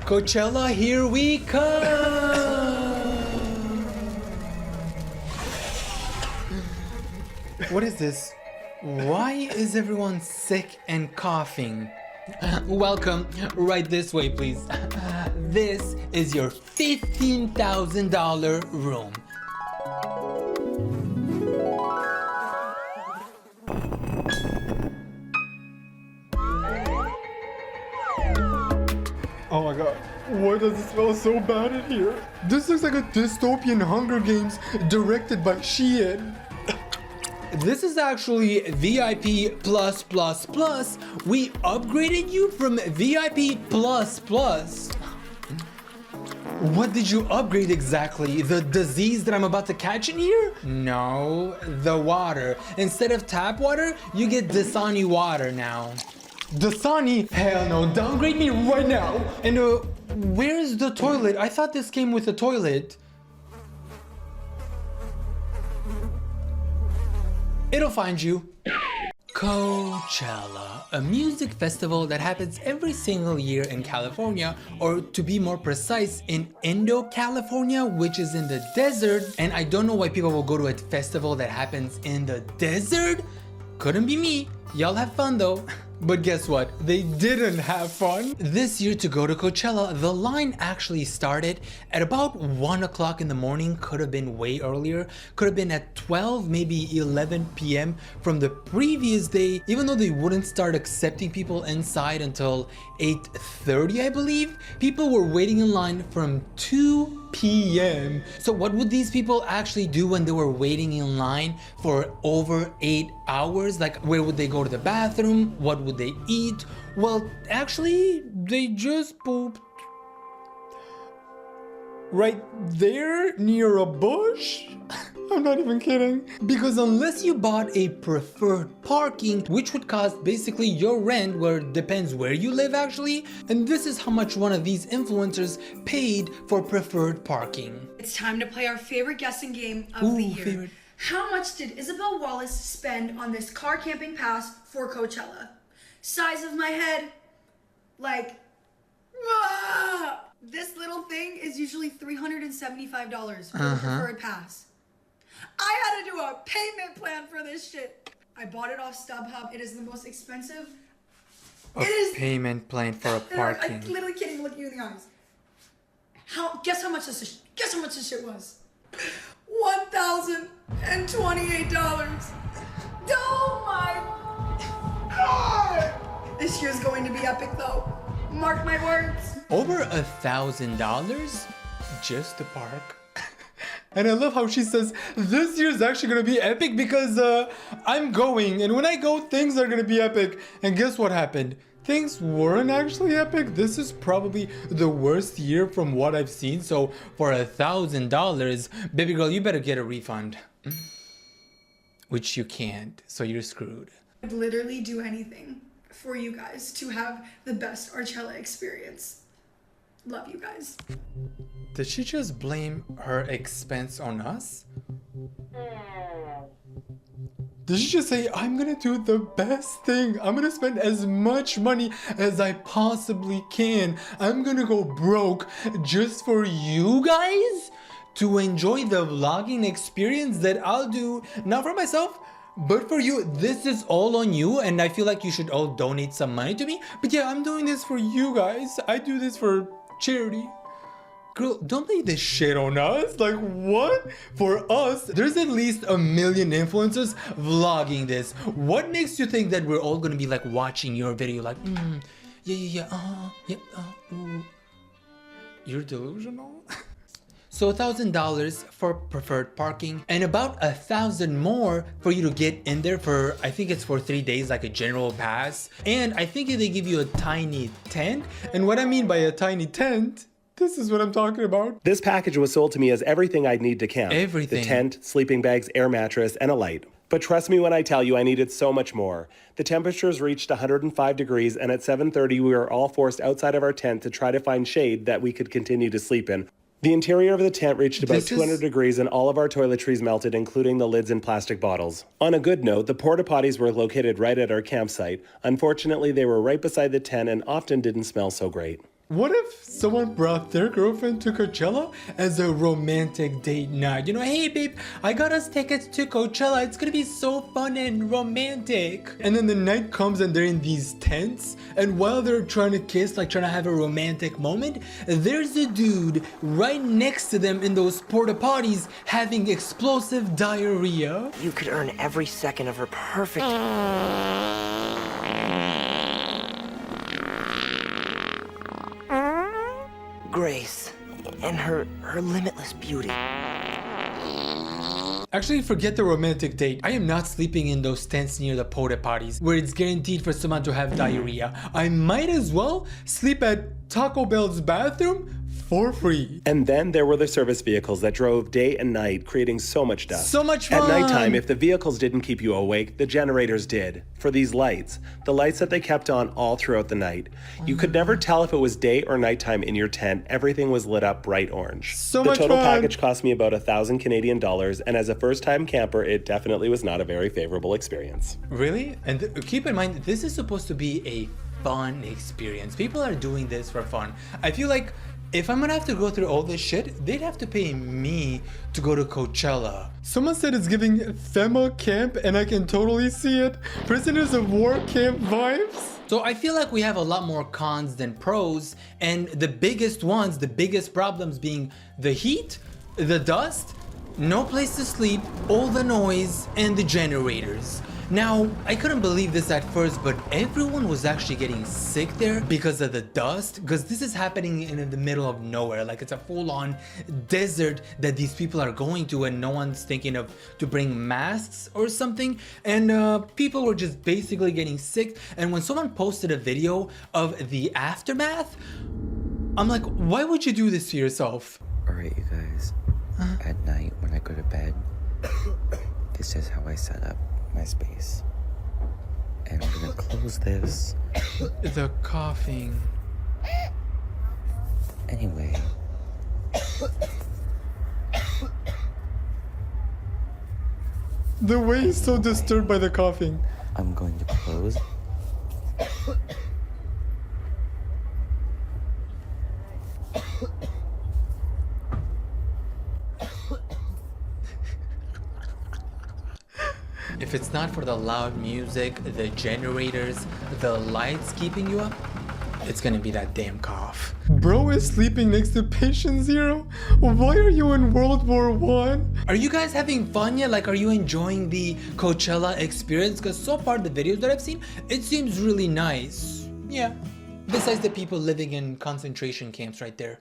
Coachella, here we come! What is this? Why is everyone sick and coughing? Welcome, right this way please. This is your $15,000 room. Oh my god, why does it smell so bad in here? This looks like a dystopian Hunger Games directed by Sheehan. This is actually VIP+++. We upgraded you from VIP++. What did you upgrade exactly? The disease that I'm about to catch in here? No, the water. Instead of tap water, you get Dasani water now. Dasani? Hell no, downgrade me right now. And where's the toilet? I thought this came with a toilet. It'll find you. Coachella, a music festival that happens every single year in California, or to be more precise, in California, which is in the desert. And I don't know why people will go to a festival that happens in the desert. Couldn't be me. Y'all have fun though. But guess what? They didn't have fun. This year to go to Coachella, the line actually started at about 1 o'clock in the morning. Could have been way earlier. Could have been at 12, maybe 11 p.m. from the previous day, even though they wouldn't start accepting people inside until 8:30, I believe. People were waiting in line from 2 p.m. So what would these people actually do when they were waiting in line for over 8 hours? Like, where would they go to the bathroom? What would they eat? Well, actually, they just pooped right there near a bush. I'm not even kidding. Because unless you bought a preferred parking, which would cost basically your rent, where it depends where you live actually, and this is how much one of these influencers paid for preferred parking. It's time to play our favorite guessing game of the year. Favorite. How much did Isabel Wallace spend on this car camping pass for Coachella? Size of my head, like, this little thing is usually $375 for the preferred pass. I had to do a payment plan for this shit. I bought it off StubHub. It is the most expensive. Payment plan for a parking. I literally can't even look you in the eyes. Guess how much this shit was? $1,028. Oh my God! This year's going to be epic though. Mark my words. Over $1,000 just to park. And I love how she says, this year's actually gonna be epic because I'm going, and when I go, things are gonna be epic. And guess what happened? Things weren't actually epic. This is probably the worst year from what I've seen. So for $1,000, baby girl, you better get a refund. Which you can't, so you're screwed. I'd literally do anything for you guys to have the best Coachella experience. Love you guys. Did she just blame her expense on us? Did she just say, I'm gonna do the best thing. I'm gonna spend as much money as I possibly can. I'm gonna go broke just for you guys to enjoy the vlogging experience that I'll do, not for myself, but for you. This is all on you, and I feel like you should all donate some money to me. But yeah, I'm doing this for you guys. I do this for charity. Girl, don't lay this shit on us. Like, what? For us, there's at least 1 million influencers vlogging this. What makes you think that we're all gonna be like watching your video like, ooh. You're delusional? So $1,000 for preferred parking, and about 1,000 more for you to get in there for, I think it's for 3 days, like a general pass. And I think they give you a tiny tent. And what I mean by a tiny tent, this is what I'm talking about. This package was sold to me as everything I'd need to camp. Everything. The tent, sleeping bags, air mattress, and a light. But trust me when I tell you I needed so much more. The temperatures reached 105 degrees, and at 7:30 we were all forced outside of our tent to try to find shade that we could continue to sleep in. The interior of the tent reached about 200 degrees and all of our toiletries melted, including the lids and plastic bottles. On a good note, the porta potties were located right at our campsite. Unfortunately, they were right beside the tent and often didn't smell so great. What if someone brought their girlfriend to Coachella as a romantic date night? You know, hey babe, I got us tickets to Coachella. It's gonna be so fun and romantic. And then the night comes and they're in these tents. And while they're trying to kiss, like trying to have a romantic moment, there's a dude right next to them in those porta potties having explosive diarrhea. You could earn every second of her perfect... grace and her limitless beauty. Actually, forget the romantic date. I am not sleeping in those tents near the porta potties where it's guaranteed for someone to have diarrhea. I might as well sleep at Taco Bell's bathroom for free. And then there were the service vehicles that drove day and night, creating so much dust. So much fun! At nighttime, if the vehicles didn't keep you awake, the generators did. For these lights, the lights that they kept on all throughout the night. You could never tell if it was day or nighttime in your tent. Everything was lit up bright orange. So the much total fun! package cost me about $1,000 Canadian, and as a first-time camper, it definitely was not a very favorable experience. Really? And keep in mind, this is supposed to be a fun experience. People are doing this for fun. I feel like if I'm gonna have to go through all this shit, they'd have to pay me to go to Coachella. Someone said it's giving FEMA camp and I can totally see it. Prisoners of war camp vibes. So I feel like we have a lot more cons than pros, and the biggest ones, the biggest problems being the heat, the dust, no place to sleep, all the noise, and the generators. Now, I couldn't believe this at first, but everyone was actually getting sick there because of the dust, because this is happening in the middle of nowhere. Like, it's a full-on desert that these people are going to, and no one's thinking of to bring masks or something, and people were just basically getting sick. And when someone posted a video of the aftermath, I'm like, why would you do this to yourself? Alright, you guys, at night when I go to bed, this is how I set up my space. And I'm gonna close this. The coughing. Anyway. The way he's so disturbed by the coughing. I'm going to close. If it's not for the loud music, the generators, the lights keeping you up, it's gonna be that damn cough. Bro is sleeping next to patient zero? Why are you in World War I? Are you guys having fun yet? Like, are you enjoying the Coachella experience? Because so far the videos that I've seen, it seems really nice. Yeah. Besides the people living in concentration camps right there.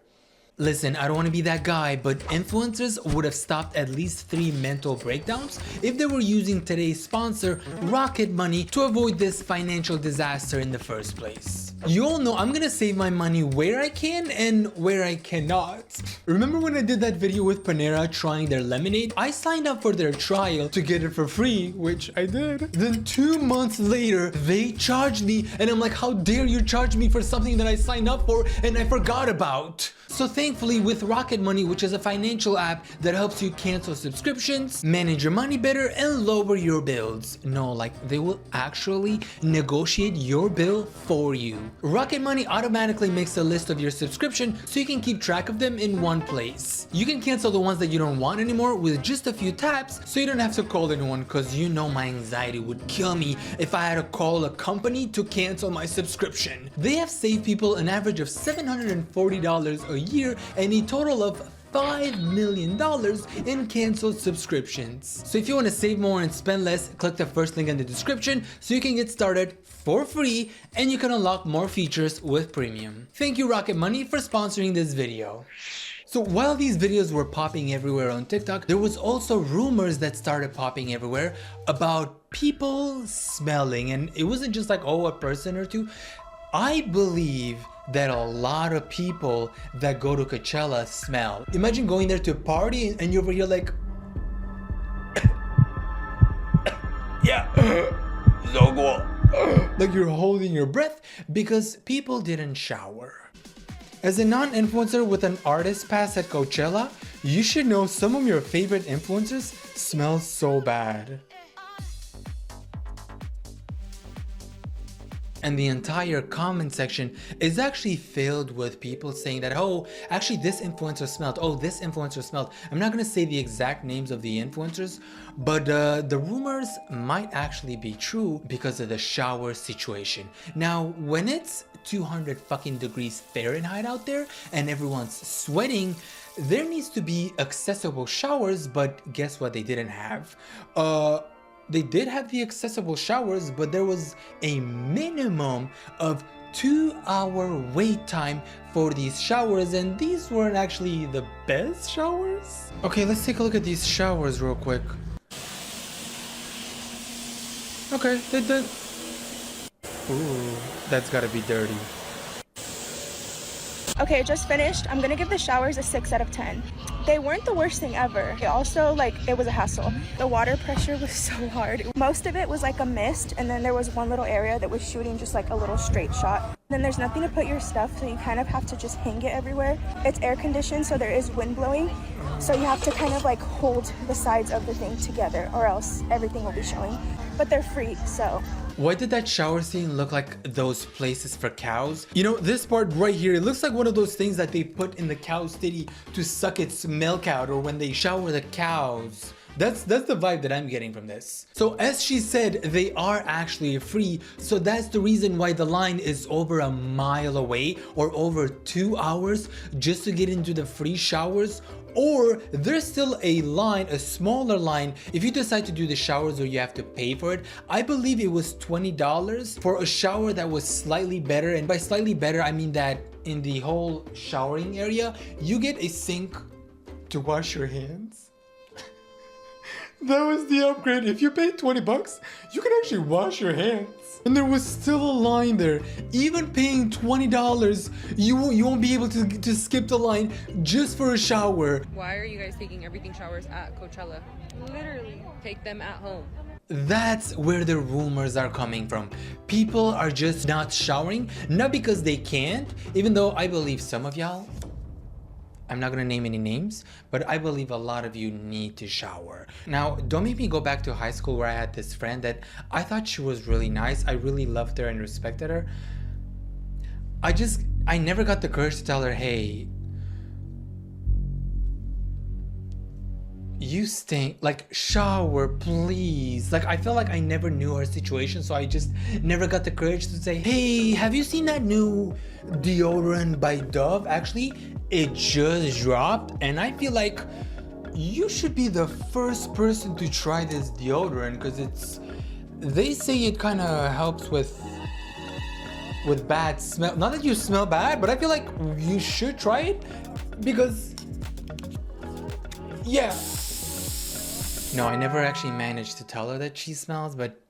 Listen, I don't want to be that guy, but influencers would have stopped at least 3 mental breakdowns if they were using today's sponsor, Rocket Money, to avoid this financial disaster in the first place. You all know I'm gonna save my money where I can and where I cannot. Remember when I did that video with Panera trying their lemonade? I signed up for their trial to get it for free, which I did. Then 2 months later, they charged me, and I'm like, how dare you charge me for something that I signed up for and I forgot about? So thankfully, with Rocket Money, which is a financial app that helps you cancel subscriptions, manage your money better, and lower your bills. No, like, they will actually negotiate your bill for you. Rocket Money automatically makes a list of your subscription so you can keep track of them in one place. You can cancel the ones that you don't want anymore with just a few taps, so you don't have to call anyone, because you know my anxiety would kill me if I had to call a company to cancel my subscription. They have saved people an average of $740 a year and a total of $5 million in canceled subscriptions. So if you want to save more and spend less, click the first link in the description so you can get started for free and you can unlock more features with premium. Thank you Rocket Money for sponsoring this video. So while these videos were popping everywhere on TikTok, there was also rumors that started popping everywhere about people smelling, and it wasn't just like, oh, a person or two. I believe that a lot of people that go to Coachella smell. Imagine going there to a party and you're over here like, yeah, so cool. Like you're holding your breath because people didn't shower. As a non-influencer with an artist pass at Coachella, you should know some of your favorite influencers smell so bad. And the entire comment section is actually filled with people saying that, oh, actually this influencer smelled, oh, this influencer smelled. I'm not gonna say the exact names of the influencers, but the rumors might actually be true because of the shower situation. Now, when it's 200 fucking degrees Fahrenheit out there and everyone's sweating, there needs to be accessible showers, but guess what they didn't have? They did have the accessible showers, but there was a minimum of 2-hour wait time for these showers, and these weren't actually the best showers. Okay, let's take a look at these showers real quick. Okay, ooh, that's gotta be dirty. Okay, just finished. I'm gonna give the showers a 6 out of 10. They weren't the worst thing ever. It also, it was a hassle. The water pressure was so hard. Most of it was like a mist, and then there was one little area that was shooting just like a little straight shot. Then there's nothing to put your stuff, so you kind of have to just hang it everywhere. It's air conditioned, so there is wind blowing. So you have to kind of hold the sides of the thing together, or else everything will be showing. But they're free, so. Why did that shower scene look like those places for cows? You know, this part right here, it looks like one of those things that they put in the cow's titty to suck its milk out, or when they shower the cows. That's the vibe that I'm getting from this. So as she said, they are actually free. So that's the reason why the line is over a mile away, or over 2 hours just to get into the free showers. Or there's still a line, a smaller line, if you decide to do the showers or you have to pay for it. I believe it was $20 for a shower that was slightly better. And by slightly better, I mean that in the whole showering area, you get a sink to wash your hands. That was the upgrade. If you pay 20 bucks, you can actually wash your hands. And there was still a line there. Even paying $20, you won't be able to skip the line just for a shower. Why are you guys taking everything showers at Coachella? Literally. Take them at home. That's where the rumors are coming from. People are just not showering, not because they can't, even though I believe some of y'all, I'm not gonna name any names, but I believe a lot of you need to shower. Now, don't make me go back to high school where I had this friend that I thought she was really nice. I really loved her and respected her. I never got the courage to tell her, hey, you stink, shower, please. I felt like I never knew her situation, so I just never got the courage to say, hey, have you seen that new deodorant by Dove? Actually, it just dropped, and I feel like you should be the first person to try this deodorant, because they say it kind of helps with bad smell. Not that you smell bad, but I feel like you should try it, because yeah. No, I never actually managed to tell her that she smells, but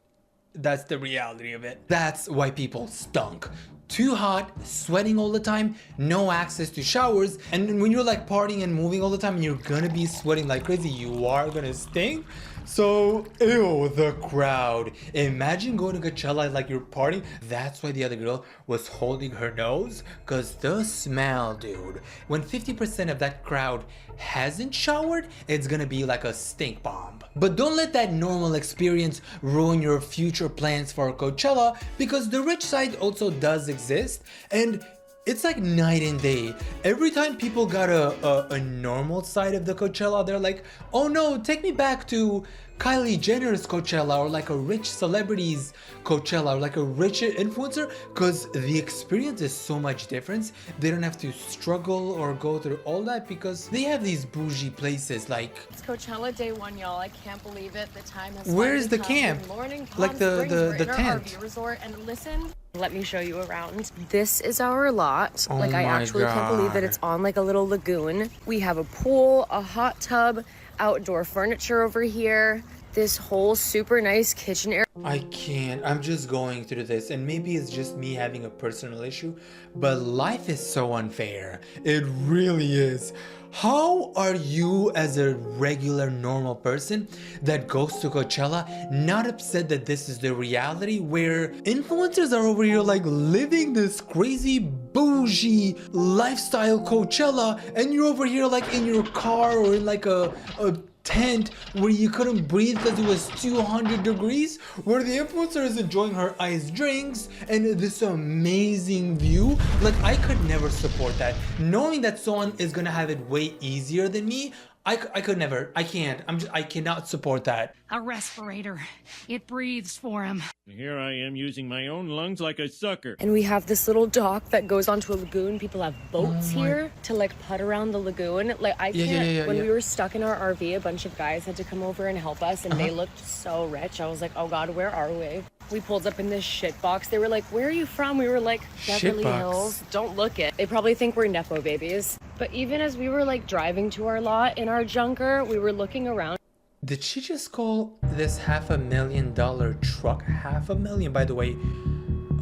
that's the reality of it. That's why people stunk. Too hot, sweating all the time, no access to showers, and when you're partying and moving all the time and you're gonna be sweating like crazy, you are gonna stink. So, ew, the crowd. Imagine going to Coachella you're partying. That's why the other girl was holding her nose, cause the smell, dude. When 50% of that crowd hasn't showered, it's gonna be like a stink bomb. But don't let that normal experience ruin your future plans for Coachella, because the rich side also does exist, and it's like night and day. Every time people got a normal side of the Coachella, they're like, oh no, take me back to Kylie Jenner's Coachella, or a rich celebrity's Coachella, or a rich influencer, because the experience is so much different. They don't have to struggle or go through all that because they have these bougie places It's Coachella day one, y'all. I can't believe it. The time has Where is the finally come. camp? Good morning, Palm Like the Springs. We're in our tent. RV resort, and listen, let me show you around. This is our lot. Oh I my actually can't believe that God. it's on a little lagoon. We have a pool, a hot tub, outdoor furniture over here. This whole super nice kitchen area. I can't. I'm just going through this, and maybe it's just me having a personal issue, but life is so unfair. It really is. How are you, as a regular normal person that goes to Coachella, not upset that this is the reality where influencers are over here living this crazy bougie lifestyle Coachella, and you're over here in your car or in a tent where you couldn't breathe because it was 200 degrees, where the influencer is enjoying her iced drinks and this amazing view. Like, I could never support that. Knowing that someone is gonna have it way easier than me, I could never. I can't. I cannot support that. A respirator. It breathes for him. Here I am using my own lungs like a sucker. And we have this little dock that goes onto a lagoon. People have boats here to like putt around the lagoon. Like I can't, when we were stuck in our RV, a bunch of guys had to come over and help us, and they looked so rich. I was like, oh God, where are we? We pulled up in this shit box. They were like, where are you from? We were like, Beverly Hills. Don't look it. They probably think we're Nepo babies. But even as we were like driving to our lot in our junker, we were looking around. Did she just call this $500,000 truck, $500,000 by the way,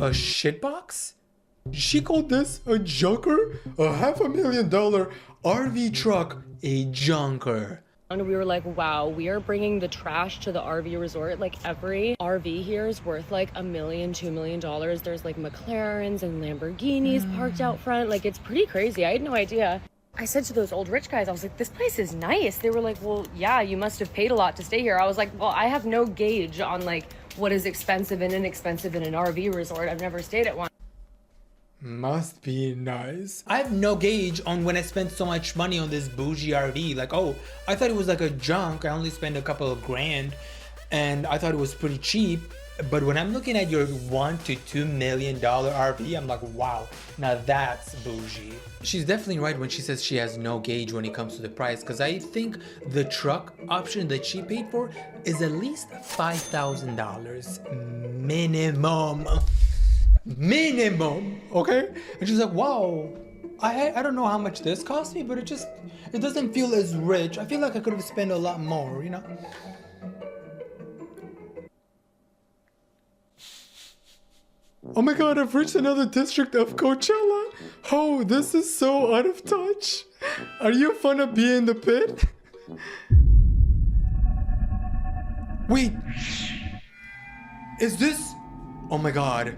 a shitbox? She called this a junker? A $500,000 RV truck a junker. And we were like, wow, we are bringing the trash to the RV resort. Like every RV here is worth like $1 million, $2 million. There's like McLarens and Lamborghinis parked out front. Like it's pretty crazy. I had no idea. I said to those old rich guys, I was like, this place is nice. They were like, well, yeah, you must have paid a lot to stay here. I was like, well, I have no gauge on like what is expensive and inexpensive in an RV resort. I've never stayed at one. Must be nice. I have no gauge on when I spent so much money on this bougie RV. Like, oh, I thought it was like a junk. I only spent a couple of grand and I thought it was pretty cheap. But when I'm looking at your $1 to $2 million RV, I'm like, wow, now that's bougie. She's definitely right when she says she has no gauge when it comes to the price, because I think the truck option that she paid for is at least $5,000 minimum. Minimum, okay? And she's like, wow, I don't know how much this cost me, but it doesn't feel as rich. I feel like I could have spent a lot more, you know? Oh my God, I've reached another district of Coachella. Oh, this is so out of touch. Are you fun to be in the pit? Wait, is this? Oh my God,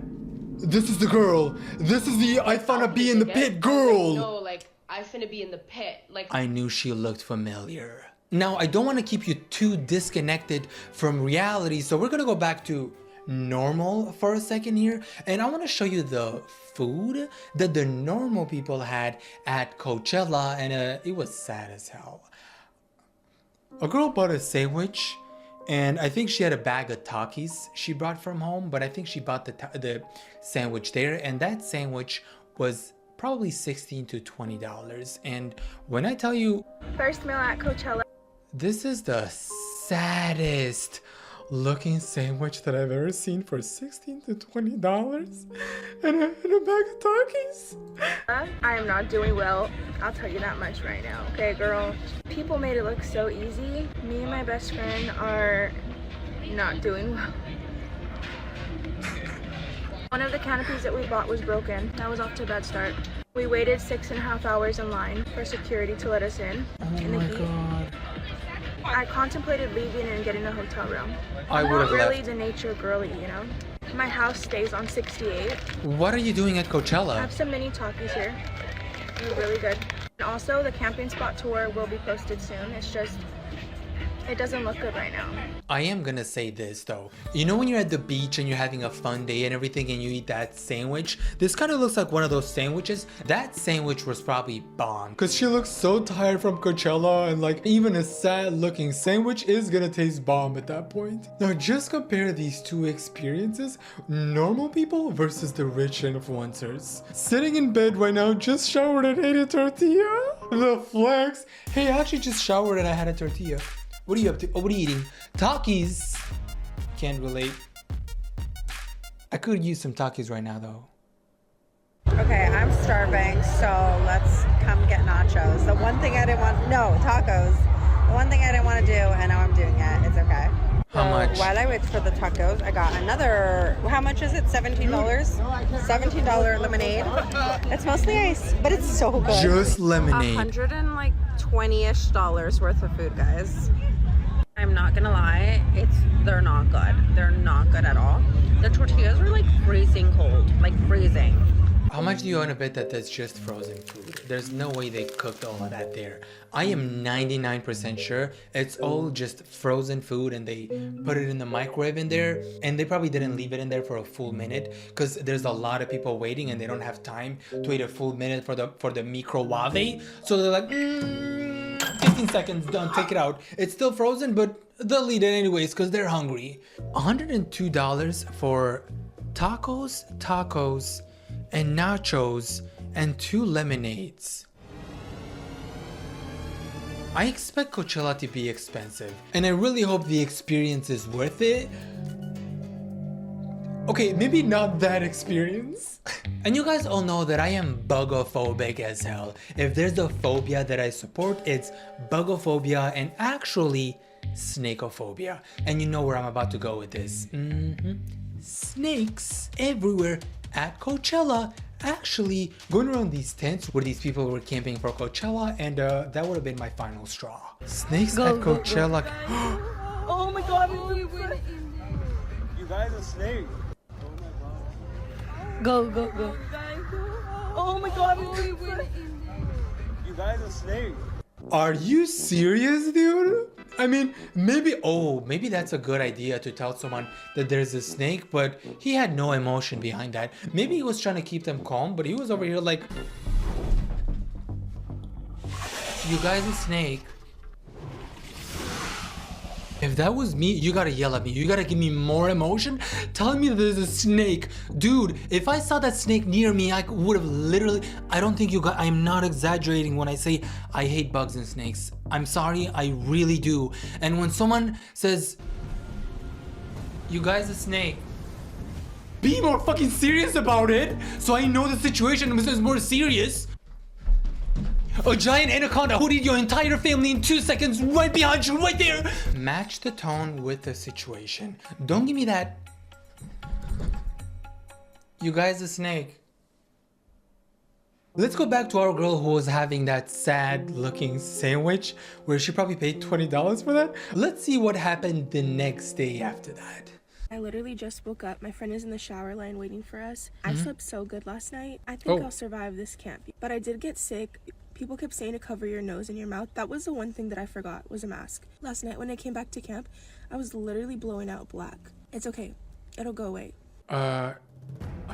this is the girl. This is the I finna be in the pit girl. No, like I finna be in the pit. Like I knew she looked familiar. Now I don't want to keep you too disconnected from reality, so we're gonna go back to normal for a second here, and I want to show you the food that the normal people had at Coachella, and it was sad as hell. A girl bought a sandwich, and I think she had a bag of Takis she brought from home, but I think she bought the sandwich there, and that sandwich was probably $16 to $20. And when I tell you, First meal at Coachella. this is the saddest looking sandwich that I've ever seen for $16 to $20 and a bag of Takis. I am not doing well. I'll tell you that much right now. Okay, girl. People made it look so easy. Me and my best friend are not doing well. One of the canopies that we bought was broken. That was off to a bad start. We waited 6.5 hours in line for security to let us in the heat. God. I contemplated leaving and getting a hotel room. I I'm would not have really left. the nature girly, you know? My house stays on 68. What are you doing at I Coachella? have some mini Takis here. They're really good. And also, the camping spot tour will be posted soon. It's just, it doesn't look good right now. I am gonna say this though. You know when you're at the beach and you're having a fun day and everything and you eat that sandwich? This kind of looks like one of those sandwiches. That sandwich was probably bomb. Because she looks so tired from Coachella, and like even a sad looking sandwich is gonna taste bomb at that point. Now just compare these two experiences, normal people versus the rich influencers. Sitting in bed right now, just showered and ate a tortilla. The flex. Hey, I actually just showered and I had a tortilla. What are you up to? Oh, what are you eating? Takis. Can't relate. I could use some Takis right now though. Okay, I'm starving, so let's come get nachos. The one thing I didn't want, no, tacos. The one thing I didn't want to do, and now I'm doing it. It's okay. How much? While I wait for the tacos, I got another, how much is it? $17? $17 lemonade. It's mostly ice, but it's so good. Just lemonade. $120-ish worth of food, guys. I'm not gonna lie, they're not good. They're not good at all. The tortillas are like freezing cold, like freezing. How much do you want to bet that that's just frozen food? There's no way they cooked all of that there. I am 99% sure it's all just frozen food and they put it in the microwave in there, and they probably didn't leave it in there for a full minute because there's a lot of people waiting and they don't have time to wait a full minute for the microwave. So they're like, 15 seconds, done, take it out. It's still frozen, but they'll eat it anyways because they're hungry. $102 for tacos, and nachos, and 2 lemonades. I expect Coachella to be expensive, and I really hope the experience is worth it. Okay, maybe not that experience. And you guys all know that I am bugophobic as hell. If there's a phobia that I support, it's bugophobia and actually snakeophobia. And you know where I'm about to go with this. Snakes everywhere at Coachella. Actually, going around these tents where these people were camping for Coachella, and that would have been my final straw. Snakes at Coachella. Oh my god. You guys are snake. Go. Oh my god. You guys are snake. Are you serious, dude? I mean, maybe that's a good idea to tell someone that there's a snake, but he had no emotion behind that. Maybe he was trying to keep them calm, but he was over here like, you guys a snake. If that was me, you gotta yell at me. You gotta give me more emotion. Telling me that there's a snake. Dude, if I saw that snake near me, I would have literally... I don't think you guys... I'm not exaggerating when I say I hate bugs and snakes. I'm sorry, I really do. And when someone says, you guys a snake, be more fucking serious about it, so I know the situation is more serious. A giant anaconda who eat your entire family in 2 seconds right behind you, right there. Match the tone with the situation. Don't give me that. You guys a snake. Let's go back to our girl who was having that sad looking sandwich where she probably paid $20 for that. Let's see what happened the next day after that. I literally just woke up. My friend is in the shower line waiting for us. I slept so good last night. I think I'll survive this camp. But I did get sick. People kept saying to cover your nose and your mouth. That was the one thing that I forgot, was a mask. Last night when I came back to camp, I was literally blowing out black. It's okay. It'll go away. I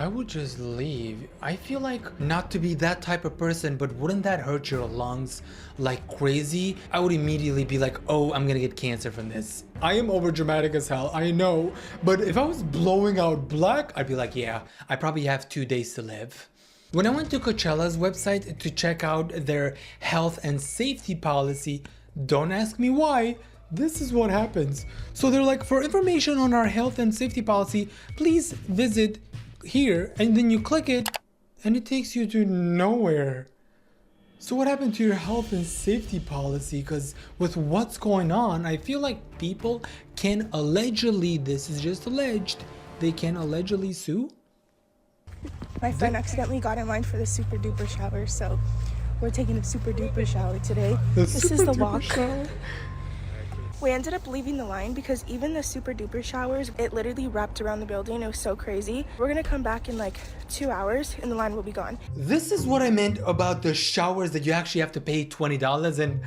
would just leave. I feel like not to be that type of person, but wouldn't that hurt your lungs like crazy? I would immediately be like, oh, I'm gonna get cancer from this. I am over dramatic as hell, I know. But if I was blowing out black, I'd be like, yeah, I probably have 2 days to live. When I went to Coachella's website to check out their health and safety policy, don't ask me why, this is what happens. So they're like, for information on our health and safety policy, please visit here, and then you click it and it takes you to nowhere. So what happened to your health and safety policy? Because with what's going on, I feel like people can allegedly, this is just alleged, they can allegedly sue. My friend accidentally got in line for the super duper shower, so we're taking a super duper shower today. This is the walk. We ended up leaving the line because even the super duper showers, it literally wrapped around the building. It was so crazy. We're gonna come back in like 2 hours and the line will be gone. This is what I meant about the showers that you actually have to pay $20. And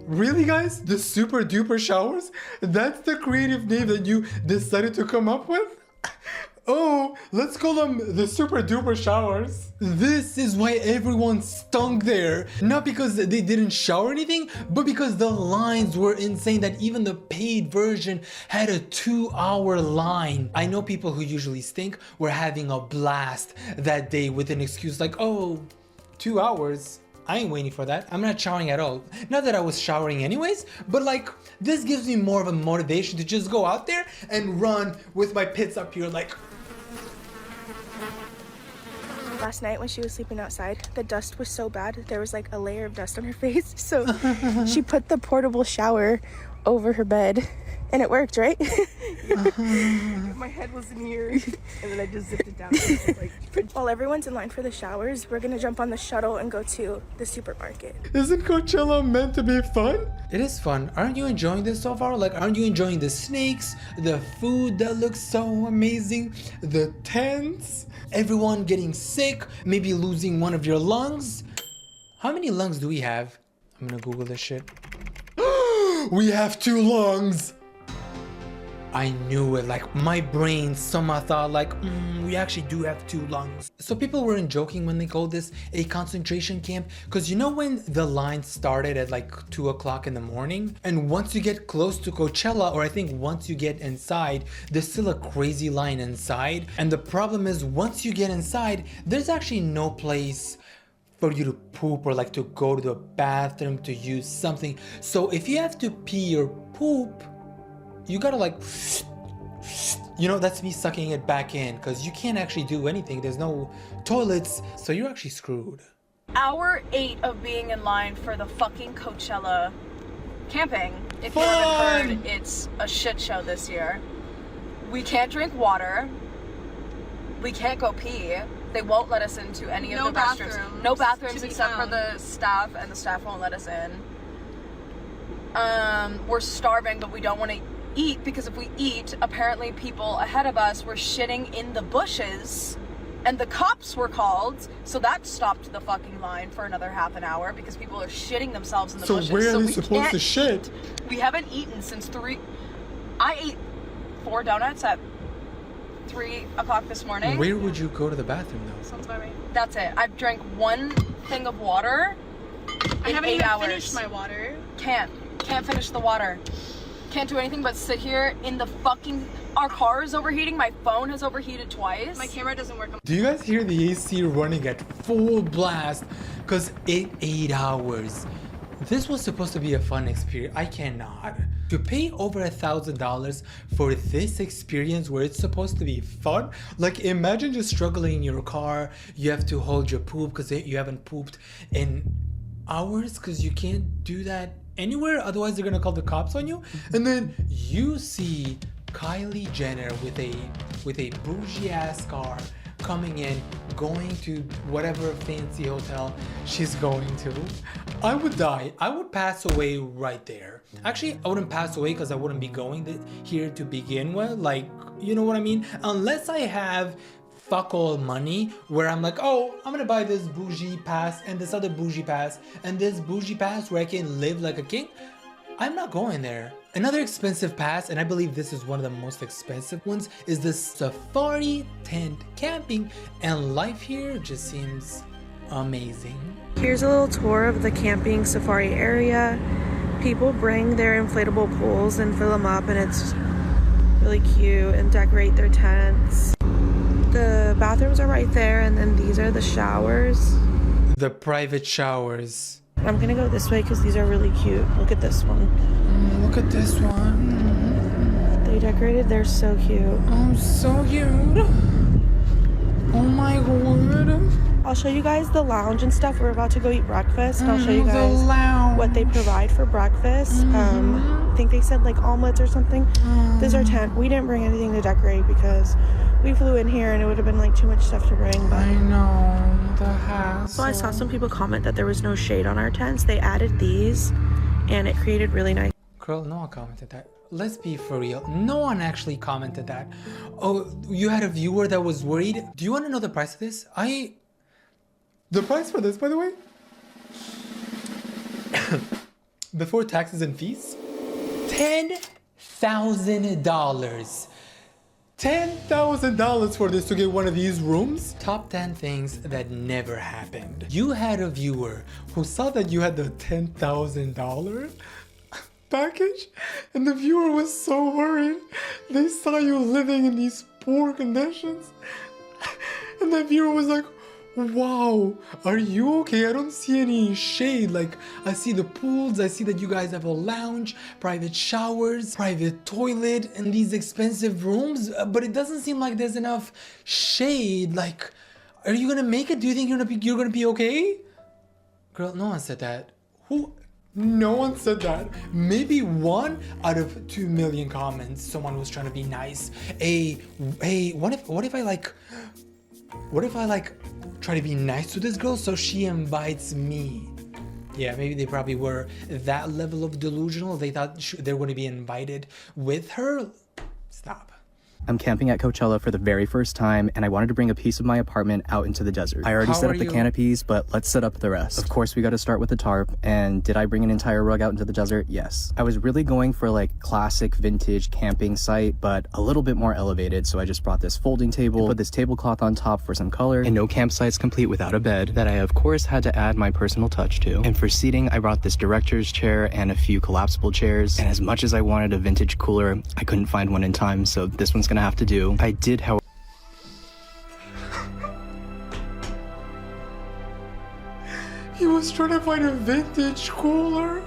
really, guys, the super duper showers? That's the creative name that you decided to come up with? Oh, let's call them the super duper showers. This is why everyone stunk there. Not because they didn't shower anything, but because the lines were insane, that even the paid version had a 2-hour line. I know people who usually stink were having a blast that day with an excuse like, oh, 2 hours. I ain't waiting for that. I'm not showering at all. Not that I was showering anyways, but like, this gives me more of a motivation to just go out there and run with my pits up here like... Last night when she was sleeping outside, the dust was so bad, there was like a layer of dust on her face. So she put the portable shower over her bed And it worked, right? My head was in here, and then I just zipped it down. While everyone's in line for the showers, we're gonna jump on the shuttle and go to the supermarket. Isn't Coachella meant to be fun? It is fun. Aren't you enjoying this so far? Like, aren't you enjoying the snakes, the food that looks so amazing, the tents, everyone getting sick, maybe losing one of your lungs? How many lungs do we have? I'm gonna Google this shit. We have 2 lungs. I knew it, like my brain somehow thought like, we actually do have 2 lungs. So people weren't joking when they called this a concentration camp, because you know when the line started at like 2 o'clock in the morning, and once you get close to Coachella, or I think once you get inside, there's still a crazy line inside. And the problem is once you get inside, there's actually no place for you to poop or like to go to the bathroom to use something. So if you have to pee or poop, you gotta like, you know, that's me sucking it back in, because you can't actually do anything. There's no toilets, so you're actually screwed. Hour 8 of being in line for the fucking Coachella camping. If you haven't heard, it's a shit show this year. We can't drink water. We can't go pee. They won't let us into any of the restrooms. No bathrooms except for the staff, and the staff won't let us in. We're starving, but we don't want to eat, because if we eat, apparently people ahead of us were shitting in the bushes, and the cops were called, so that stopped the fucking line for another half an hour because people are shitting themselves in the bushes. So where are they supposed to shit? We haven't eaten since 3. I ate 4 donuts at 3 o'clock this morning. Where would you go to the bathroom though? Sounds about right. That's it. I've drank 1 thing of water in 8 hours. Finished my water. Can't finish the water. Can't do anything but sit here in the fucking... Our car is overheating. My phone has overheated twice. My camera doesn't work. Do you guys hear the AC running at full blast? Because 8 hours. This was supposed to be a fun experience. I cannot. To pay over $1,000 for this experience where it's supposed to be fun? Like, imagine just struggling in your car. You have to hold your poop because you haven't pooped in hours, because you can't do that anywhere, otherwise they're gonna call the cops on you. And then you see Kylie Jenner with a bougie ass car coming in, going to whatever fancy hotel she's going to. I would die. I would pass away right there. Actually, I wouldn't pass away because I wouldn't be going here to begin with. Like, you know what I mean? Unless I have fuck all money where I'm like, oh, I'm gonna buy this bougie pass and this other bougie pass and this bougie pass where I can live like a king. I'm not going there. Another expensive pass, and I believe this is one of the most expensive ones, is the safari tent camping, and life here just seems amazing. Here's a little tour of the camping safari area. People bring their inflatable pools and fill them up, and it's really cute, and decorate their tents. The bathrooms are right there, and then these are the showers. The private showers. I'm gonna go this way because these are really cute. Look at this one. Look at this one. They decorated, they're so cute. Oh, so cute. Oh my god. I'll show you guys the lounge and stuff. We're about to go eat breakfast, and I'll show you guys what they provide for breakfast. I think they said like omelets or something. This is our tent. We didn't bring anything to decorate because we flew in here and it would have been like too much stuff to bring. But I know, the hassle. So I saw some people comment that there was no shade on our tents. They added these and it created really nice. Girl, no one commented that. Let's be for real. No one actually commented that. Oh, you had a viewer that was worried? Do you want to know the price of this? The price for this, by the way? Before taxes and fees? $10,000. $10,000 for this to get one of these rooms? Top 10 things that never happened. You had a viewer who saw that you had the $10,000 package, and the viewer was so worried. They saw you living in these poor conditions, and the viewer was like, wow, are you okay? I don't see any shade. Like, I see the pools, I see that you guys have a lounge, private showers, private toilet, and these expensive rooms, but it doesn't seem like there's enough shade. Like, are you gonna make it? Do you think you're gonna be okay? Girl, no one said that. No one said that. Maybe 1 out of 2 million comments, someone was trying to be nice. What if I try to be nice to this girl so she invites me? Yeah, maybe they probably were that level of delusional. They thought they were going to be invited with her. Stop. I'm camping at Coachella for the very first time, and I wanted to bring a piece of my apartment out into the desert. I already set up the canopies, but let's set up the rest. Of course, we got to start with the tarp, and did I bring an entire rug out into the desert? Yes. I was really going for like classic vintage camping site, but a little bit more elevated, so I just brought this folding table, put this tablecloth on top for some color, and no campsite's complete without a bed that I of course had to add my personal touch to. And for seating, I brought this director's chair and a few collapsible chairs, and as much as I wanted a vintage cooler, I couldn't find one in time, so this one's gonna have to do. I did, however. He was trying to find a vintage cooler.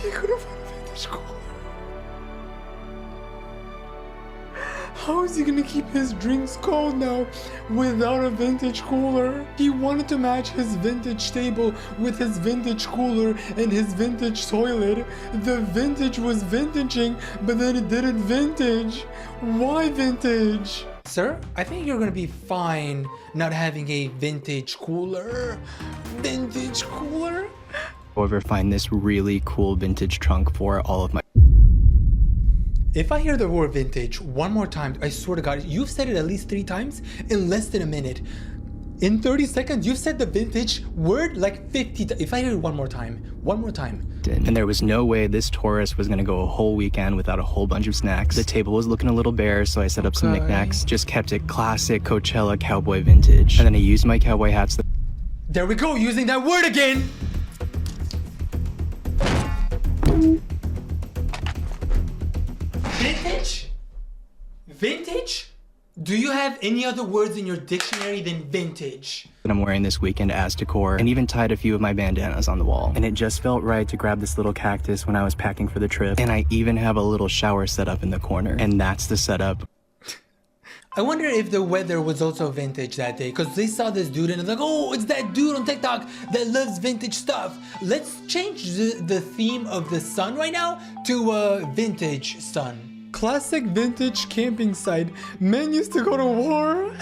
He couldn't find a vintage cooler. How is he gonna keep his drinks cold now without a vintage cooler? He wanted to match his vintage table with his vintage cooler and his vintage toilet. The vintage was vintaging, but then it didn't vintage. Why vintage? Sir, I think you're gonna be fine not having a vintage cooler. Vintage cooler? However, find this really cool vintage trunk for all of my. If I hear the word vintage one more time, I swear to God, you've said it at least 3 times in less than a minute. In 30 seconds, you've said the vintage word like 50 times. If I hear it one more time. And there was no way this tourist was gonna go a whole weekend without a whole bunch of snacks. The table was looking a little bare, so I set up some knickknacks. Just kept it classic Coachella cowboy vintage. And then I used my cowboy hats. There we go, using that word again. Vintage? Vintage? Do you have any other words in your dictionary than vintage? That I'm wearing this weekend as decor, and even tied a few of my bandanas on the wall. And it just felt right to grab this little cactus when I was packing for the trip. And I even have a little shower set up in the corner. And that's the setup. I wonder if the weather was also vintage that day, because they saw this dude and they're like, oh, it's that dude on TikTok that loves vintage stuff. Let's change the theme of the sun right now to vintage sun. Classic vintage camping site. Men used to go to war.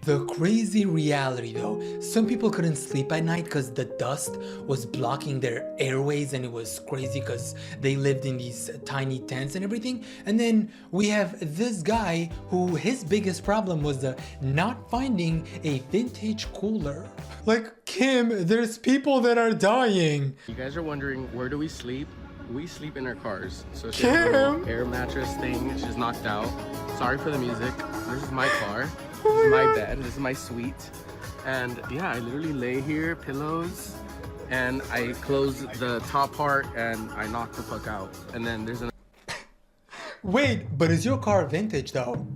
The crazy reality though, some people couldn't sleep at night because the dust was blocking their airways, and it was crazy because they lived in these tiny tents and everything. And then we have this guy who his biggest problem was not finding a vintage cooler. Like, Kim, there's people that are dying. You guys are wondering, where do we sleep? We sleep in our cars. So she has a little air mattress thing. She's knocked out. Sorry for the music. This is my car. This is my bed. This is my suite. And yeah, I literally lay here, pillows, and I close the top part and I knock the fuck out. And then there's an. Wait, but is your car vintage though?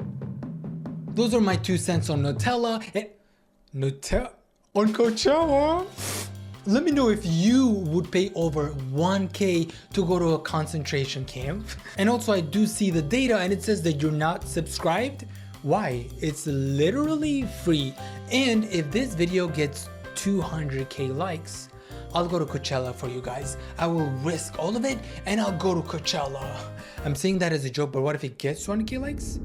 Those are my 2 cents on Nutella and Nutella on Coachella. Let me know if you would pay over 1K to go to a concentration camp. And also I do see the data and it says that you're not subscribed. Why? It's literally free. And if this video gets 200K likes, I'll go to Coachella for you guys. I will risk all of it and I'll go to Coachella. I'm saying that as a joke, but what if it gets 200K likes?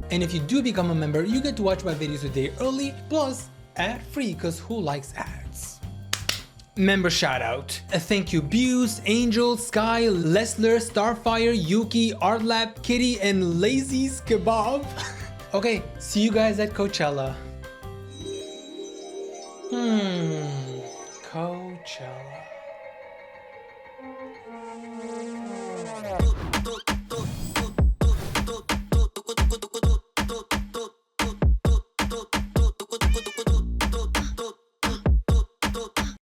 And if you do become a member, you get to watch my videos a day early, plus ad-free, because who likes ads? Member shout out. Thank you Buse, Angel, Sky, Lesler, Starfire, Yuki, Artlab, Kitty, and Lazy's Kebab. Okay, see you guys at Coachella. Coachella.